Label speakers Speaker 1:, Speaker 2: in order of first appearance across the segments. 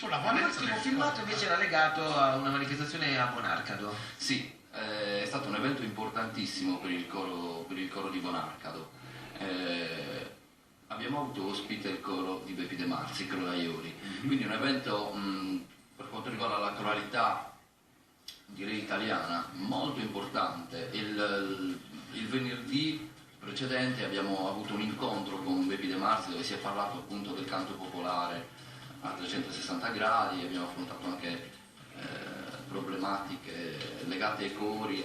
Speaker 1: L'ultimo filmato invece era legato a una manifestazione a Bonarcado.
Speaker 2: Sì, è stato un evento importantissimo per il coro di Bonarcado. Abbiamo avuto ospite il coro di Bepi De Marzi, Crolaiori, quindi un evento per quanto riguarda la coralità, direi italiana, molto importante. Il venerdì precedente abbiamo avuto un incontro con Bepi De Marzi dove si è parlato appunto del canto popolare a 360 gradi, abbiamo affrontato anche problematiche legate ai cori,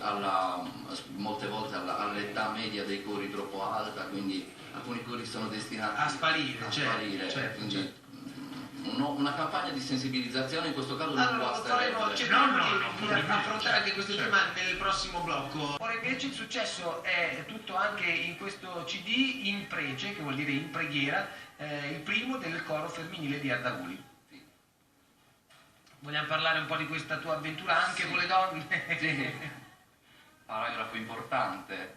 Speaker 2: molte volte all'età media dei cori troppo alta, quindi alcuni cori sono destinati
Speaker 1: a sparire,
Speaker 2: certo, quindi una campagna di sensibilizzazione in questo caso non può
Speaker 1: faremo, cerchiamo di affrontare anche questo tema nel prossimo blocco. Ora invece il successo è tutto anche in questo CD in prece, che vuol dire in preghiera, il primo del coro femminile di Ardaguli.
Speaker 2: Sì.
Speaker 1: Vogliamo parlare un po' di questa tua avventura anche con le donne?
Speaker 2: Sì. Paragrafo importante.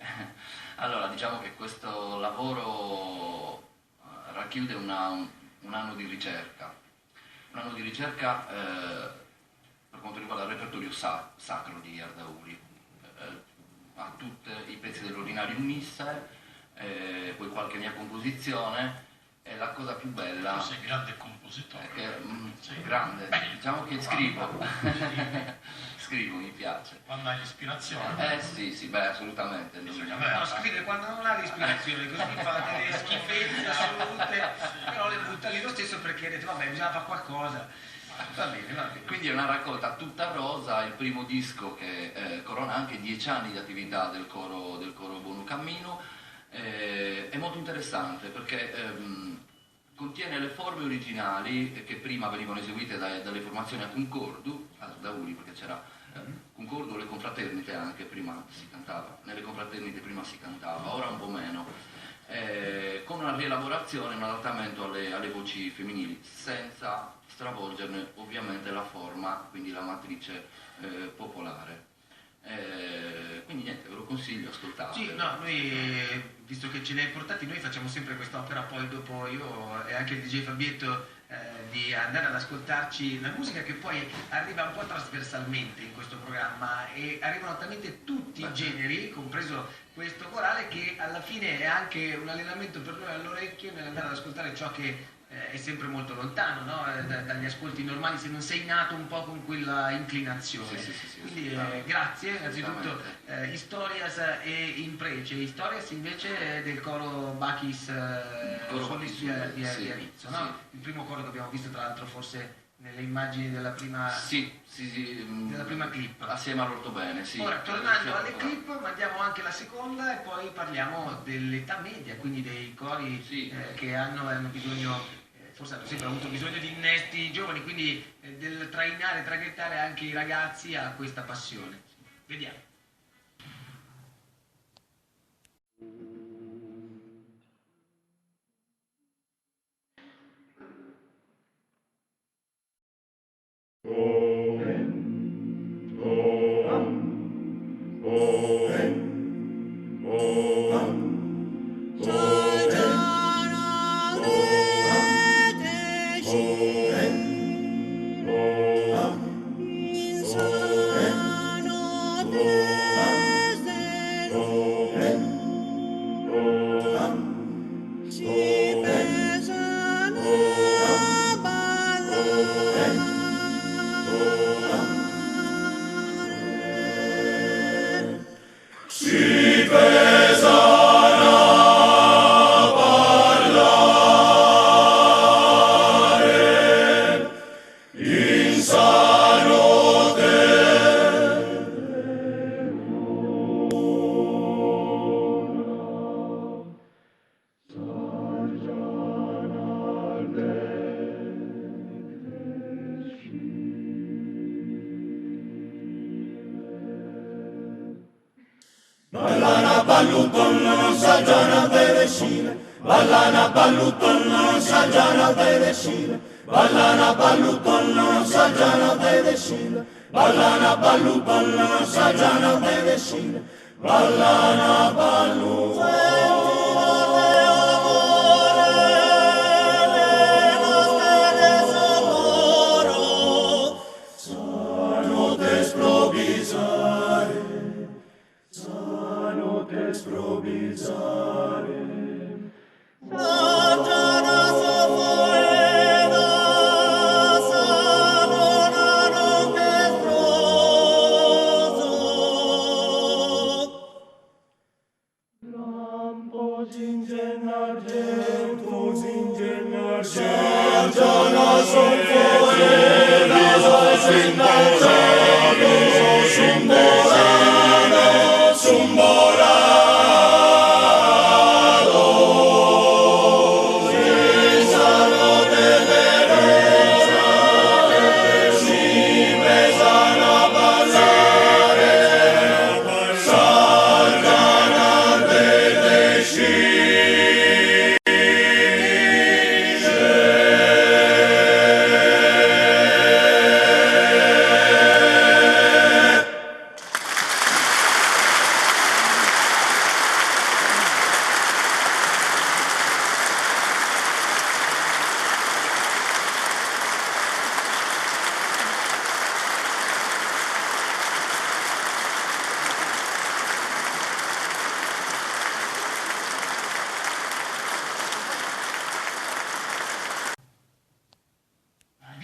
Speaker 2: Allora, diciamo che questo lavoro racchiude un anno di ricerca. Un anno di ricerca per quanto riguarda il repertorio sacro di Ardauli. A tutti i pezzi dell'ordinario in missa, poi qualche mia composizione. E la cosa più bella...
Speaker 3: Tu sei grande compositore.
Speaker 2: Sei grande, diciamo che scrivo. Scrivo, mi piace.
Speaker 3: Quando hai l'ispirazione.
Speaker 2: Sì, assolutamente.
Speaker 1: No, scrive quando non ha l'ispirazione, così fa delle schifezze assolute, però le butta lì lo stesso perché ha detto vabbè, bisogna fare qualcosa. Va bene, va bene.
Speaker 2: Quindi è una raccolta tutta rosa, il primo disco che corona anche 10 anni di attività del coro Buono Cammino. È molto interessante perché contiene le forme originali che prima venivano eseguite dalle formazioni a concordo, da Uri, perché c'era concordo, le confraternite anche, prima si cantava, nelle confraternite prima si cantava, ora un po' meno, con una rielaborazione, un adattamento alle voci femminili, senza stravolgerne ovviamente la forma, quindi la matrice popolare. Quindi niente, ve lo consiglio, ascoltate.
Speaker 1: Sì, no, noi, visto che ce li hai portati, noi facciamo sempre quest'opera, poi dopo io e anche il DJ Fabietto, di andare ad ascoltarci la musica che poi arriva un po' trasversalmente in questo programma e arrivano talmente tutti i generi, compreso questo corale, che alla fine è anche un allenamento per noi all'orecchio nell'andare ad ascoltare ciò che è sempre molto lontano, no? Dagli ascolti normali, se non sei nato un po' con quella inclinazione.
Speaker 2: Sì,
Speaker 1: quindi grazie innanzitutto Historias e Imprece. Historias invece è del coro Bachis Solis di Arezzo, no?
Speaker 2: Sì.
Speaker 1: Il primo coro che abbiamo visto tra l'altro forse nelle immagini della prima, della prima clip.
Speaker 2: Assieme all'Ortobene, sì.
Speaker 1: Ora, tornando alle clip, mandiamo anche la seconda e poi parliamo dell'età media, quindi dei cori che hanno bisogno, forse hanno sempre avuto bisogno di innesti giovani, quindi del traghettare anche i ragazzi a questa passione. Vediamo.
Speaker 4: Ballana balluton non saggiana pedescine, ballana balluton non saggiana pedescine, ballana balluton non saggiana pedescine, ballana balluton non saggiana pedescine, ballana balluton. Amore, le nostre de socorro.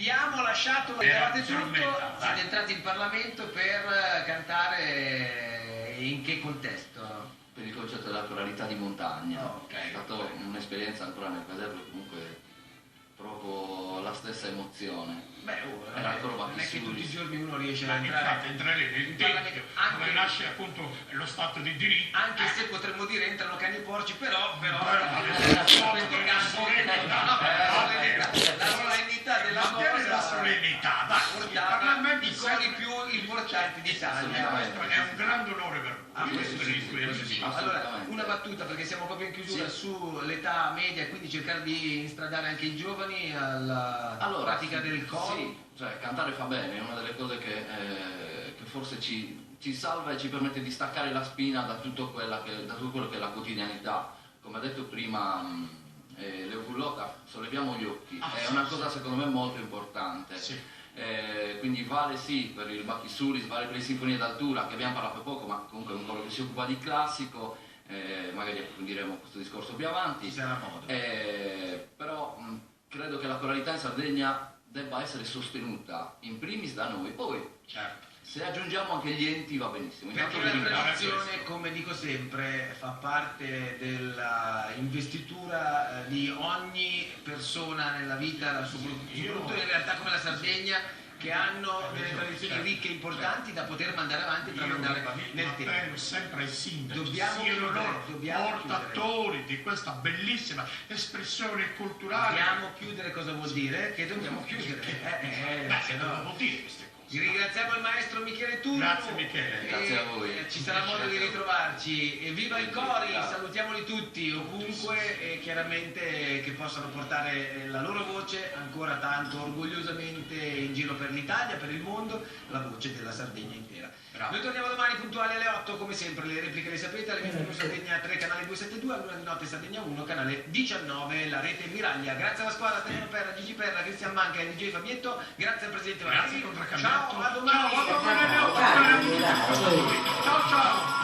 Speaker 1: Abbiamo lasciato, eravate tutto, siete entrati in Parlamento per cantare in che contesto?
Speaker 2: Per il concetto della coralità di montagna.
Speaker 1: Okay,
Speaker 2: è stata un'esperienza ancora nel casello, comunque proprio la stessa emozione.
Speaker 1: Beh,
Speaker 2: era ancora
Speaker 1: non è che tutti i giorni uno riesce
Speaker 3: Ma
Speaker 1: a entrare
Speaker 3: infatti entrare nel tempio, dove nasce appunto lo Stato di diritto.
Speaker 1: anche se potremmo dire entrano cani e porci, però
Speaker 3: Però
Speaker 1: in questo caso la solennità della
Speaker 3: mantiene la
Speaker 1: cosa
Speaker 3: solennità, dai,
Speaker 1: portava i cori più importanti d'Italia.
Speaker 3: questo è un grande onore per me. Questo è l'esperienza.
Speaker 1: Allora, una battuta perché siamo proprio in chiusura sull'età media e quindi cercare di instradare anche i giovani alla pratica del coro.
Speaker 2: Sì, cioè cantare fa bene, è una delle cose che forse ci salva e ci permette di staccare la spina da tutto quello che è la quotidianità. Come ha detto prima Leo Culloca, solleviamo gli occhi, è una cosa secondo me molto importante.
Speaker 3: Sì.
Speaker 2: Quindi vale sì per il Bacchi Suris, vale per le sinfonie d'altura, che abbiamo parlato poco, ma comunque è un coro che si occupa di classico, magari approfondiremo questo discorso più avanti.
Speaker 1: Ci sarà modo.
Speaker 2: Però credo che la coralità in Sardegna debba essere sostenuta in primis da noi, poi
Speaker 3: Certo.
Speaker 2: se aggiungiamo anche gli enti va benissimo.
Speaker 1: Perché
Speaker 2: Intanto
Speaker 1: la
Speaker 2: vi ringrazio.
Speaker 1: tradizione, come dico sempre, fa parte della investitura di ogni persona nella vita, soprattutto in realtà come la Sardegna, che hanno delle tradizioni ricche e importanti da poter mandare avanti e tramandare nel tempo.
Speaker 3: Appello sempre ai sindaci,
Speaker 1: Dobbiamo
Speaker 3: siano
Speaker 1: chiudere,
Speaker 3: loro
Speaker 1: dobbiamo
Speaker 3: portatori di questa bellissima espressione culturale.
Speaker 1: Dobbiamo chiudere cosa vuol dire? Che dobbiamo chiudere. Se no.
Speaker 3: Cosa vuol dire queste cose?
Speaker 1: Ringraziamo il maestro Michele Turno.
Speaker 3: Grazie, Michele.
Speaker 2: Grazie a voi.
Speaker 1: Ci sarà modo di ritrovarci. E viva i cori, salutiamoli tutti ovunque e chiaramente che possano portare la loro voce ancora tanto orgogliosamente in giro per l'Italia, per il mondo, la voce della Sardegna intera.
Speaker 3: Bravo.
Speaker 1: Noi torniamo domani puntuali alle 8 come sempre, le repliche le sapete, alle 21 Sardegna 3, canale 272, a luna di notte Sardegna 1, canale 19, la rete Miraglia. Grazie alla squadra Stefano Perra, Gigi Perra, Cristian Manca e DJ Fabietto, grazie al Presidente
Speaker 3: Grazie,
Speaker 1: Vanelli.
Speaker 3: Contraccambiato.
Speaker 1: Ciao, a domani.
Speaker 3: Ciao, ciao.